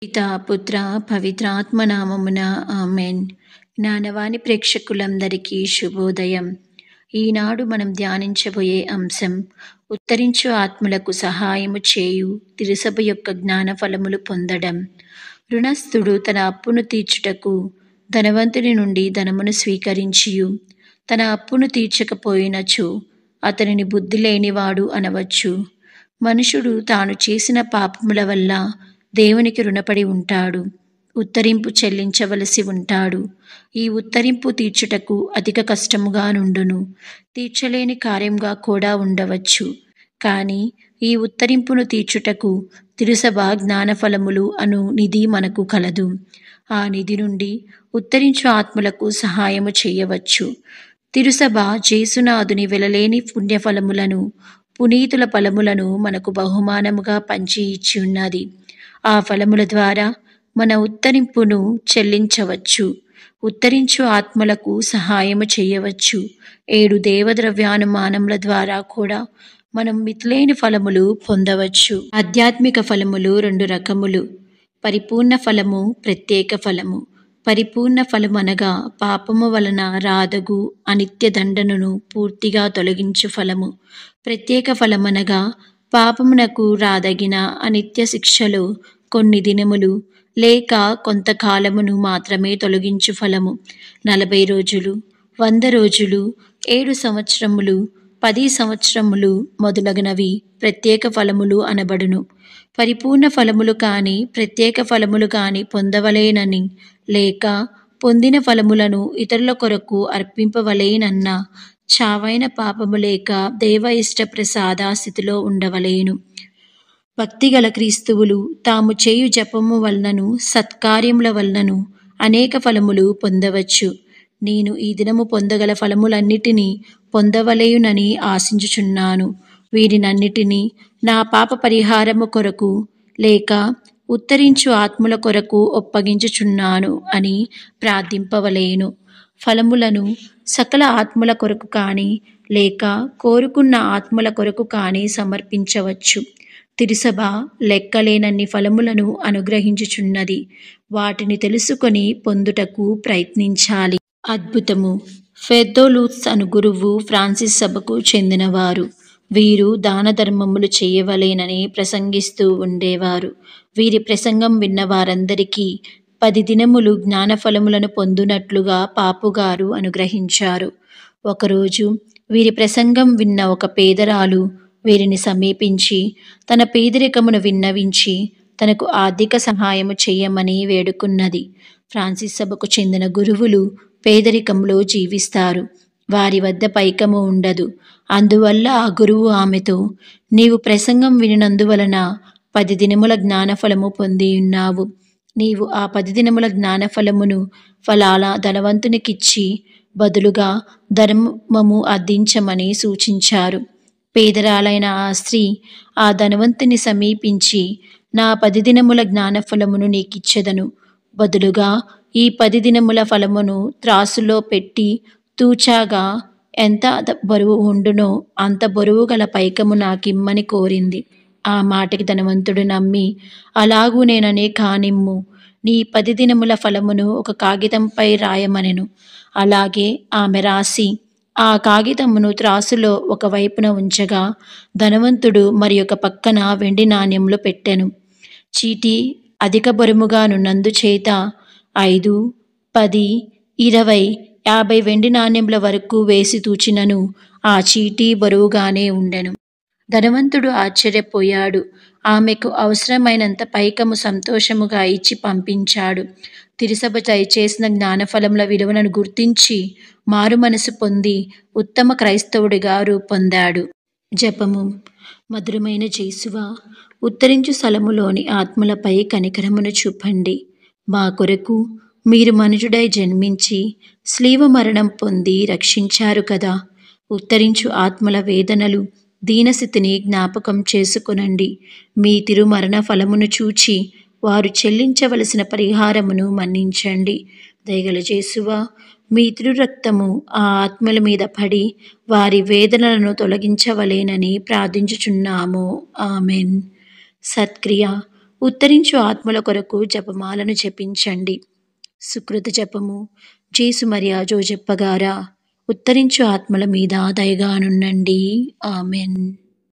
పితా పుత్ర పవిత్రాత్మ నామమున ఆమెన్. జ్ఞానవాణి ప్రేక్షకులందరికీ శుభోదయం. ఈనాడు మనం ధ్యానించబోయే అంశం ఉత్తరించు ఆత్మలకు సహాయము చేయు తిరుసభ యొక్క జ్ఞాన ఫలములు పొందడం. రుణస్థుడు తన అప్పును తీర్చుటకు ధనవంతుని నుండి ధనమును స్వీకరించియు తన అప్పును తీర్చకపోయినచో అతనిని బుద్ధి లేనివాడు అనవచ్చు. మనుషుడు తాను చేసిన పాపముల వల్ల దేవునికి రుణపడి ఉంటాడు, ఉత్తరింపు చెల్లించవలసి ఉంటాడు. ఈ ఉత్తరింపు తీర్చుటకు అధిక కష్టముగా నుండును, తీర్చలేని కార్యంగా కూడా ఉండవచ్చు. కానీ ఈ ఉత్తరింపును తీర్చుటకు తిరుసభ జ్ఞానఫలములు అను నిధి మనకు కలదు. ఆ నిధి నుండి ఉత్తరించు ఆత్మలకు సహాయము చేయవచ్చు. తిరుసభ జేసునాథుని వెలలేని పుణ్యఫలములను, పునీతుల ఫలములను మనకు బహుమానముగా పంచి ఇచ్చి ఉన్నది. ఆ ఫలముల ద్వారా మన ఉత్తరింపును చెల్లించవచ్చు, ఉత్తరించు ఆత్మలకు సహాయము చేయవచ్చు. 7 దేవద్రవ్యానుమానముల ద్వారా కూడా మనం మితిలేని ఫలములు పొందవచ్చు. ఆధ్యాత్మిక ఫలములు 2 రకములు: పరిపూర్ణ ఫలము, ప్రత్యేక ఫలము. పరిపూర్ణ ఫలము అనగా పాపము వలన రాదగు అనిత్య దండనను పూర్తిగా తొలగించు ఫలము. ప్రత్యేక ఫలమనగా పాపమునకు రాదగిన అనిత్య శిక్షలో కొన్ని దినములు లేక కొంతకాలమును మాత్రమే తొలగించు ఫలము. 40 రోజులు, 100 రోజులు, 7 సంవత్సరములు, 10 సంవత్సరములు మొదలగునవి ప్రత్యేక ఫలములు అనబడును. పరిపూర్ణ ఫలములు కాని ప్రత్యేక ఫలములు కాని పొందవలేనని లేక పొందిన ఫలములను ఇతరుల కొరకు అర్పింపవలేనన్న చావైన పాపము లేక దేవ ఇష్ట ప్రసాద స్థితిలో ఉండవలేను. భక్తిగల క్రీస్తువులు తాము చేయు జపము వలనను సత్కార్యముల వలనను అనేక ఫలములు పొందవచ్చు. నేను ఈ దినము పొందగల ఫలములన్నిటినీ పొందవలేయునని ఆశించుచున్నాను. వీరినన్నిటినీ నా పాప పరిహారము కొరకు లేక ఉత్తరించు ఆత్మల కొరకు ఒప్పగించుచున్నాను అని ప్రార్థింపవలేను. ఫలములను సకల ఆత్మల కొరకు కానీ లేక కోరుకున్న ఆత్మల కొరకు కానీ సమర్పించవచ్చు. తిరుసభ లెక్కలేనన్ని ఫలములను అనుగ్రహించుచున్నది. వాటిని తెలుసుకొని పొందుటకు ప్రయత్నించాలి. అద్భుతము. ఫెర్దోలూస్ అను గురువు ఫ్రాన్సిస్ సభకు చెందినవారు. వీరు దాన ధర్మములు చేయవలేనని ప్రసంగిస్తూ ఉండేవారు. వీరి ప్రసంగం విన్న వారందరికీ 10 దినములు జ్ఞానఫలములను పొందునట్లుగా పాపుగారు అనుగ్రహించారు. ఒకరోజు వీరి ప్రసంగం విన్న ఒక పేదరాలు వీరిని సమీపించి తన పేదరికమును విన్నవించి తనకు ఆర్థిక సహాయము చేయమని వేడుకున్నది. ఫ్రాన్సిస్ సభకు చెందిన గురువులు పేదరికంలో జీవిస్తారు. వారి వద్ద పైకము ఉండదు. అందువల్ల ఆ గురువు ఆమెతో, నీవు ప్రసంగం వినినందువలన 10 దినముల జ్ఞానఫలము పొందియున్నావు. నీవు ఆ 10 దినముల జ్ఞానఫలమును ఫలానా ధనవంతునికిచ్చి బదులుగా ధర్మము అర్థించమని సూచించారు. పేదరాలైన ఆ స్త్రీ ఆ ధనవంతుని సమీపించి, నా 10 దినముల జ్ఞానఫలమును నీకిచ్చెదను. బదులుగా ఈ 10 దినముల ఫలమును త్రాసులో పెట్టి తూచాగా ఎంత బరువు ఉండునో అంత బరువు గల పైకము నాకిమ్మని కోరింది. ఆ మాటకి ధనవంతుడు నమ్మి, అలాగూనేనని కానిమ్ము, నీ 10 దినముల ఫలమును ఒక కాగితంపై రాయమనెను. అలాగే ఆమె రాసి ఆ కాగితమును త్రాసులో ఒక వైపున ఉంచగా ధనవంతుడు మరి ఒక పక్కన వెండి నాణ్యములు పెట్టెను. చీటీ అధిక బరువుగా నున్నందుచేత 5, 10, 20, 50 వెండి నాణ్యముల వరకు వేసి తూచినను ఆ చీటీ బరువుగానే ఉండెను. ధనవంతుడు ఆశ్చర్యపోయాడు. ఆమెకు అవసరమైనంత పైకము సంతోషముగా ఇచ్చి పంపించాడు. తిరుసభ దయచేసిన జ్ఞానఫలముల విలువను గుర్తించి మారు మనసు పొంది ఉత్తమ క్రైస్తవుడిగా రూపొందాడు. జపము. మధురమైన జేసువా, ఉత్తరించు స్థలములోని ఆత్మలపై కనికరమును చూపండి. మా కొరకు మీరు మనుజుడై జన్మించి స్లీవ మరణం పొంది రక్షించారు కదా. ఉత్తరించు ఆత్మల వేదనలు, దీనస్థితిని జ్ఞాపకం చేసుకొనండి. మీ తిరుమరణ ఫలమును చూచి వారు చెల్లించవలసిన పరిహారమును మన్నించండి. దయగల జేసువా, మీ తిరు రక్తము ఆ ఆత్మల మీద పడి వారి వేదనలను తొలగించవలేనని ప్రార్థించుచున్నాము. ఆమెన్. సత్క్రియ. ఉత్తరించు ఆత్మల కొరకు జపమాలను జపించండి. సుకృత జపము. జేసు మరియా జోజప్పగారా, ఉత్తరించు ఆత్మల మీద దయగానుండండి. ఆమెన్.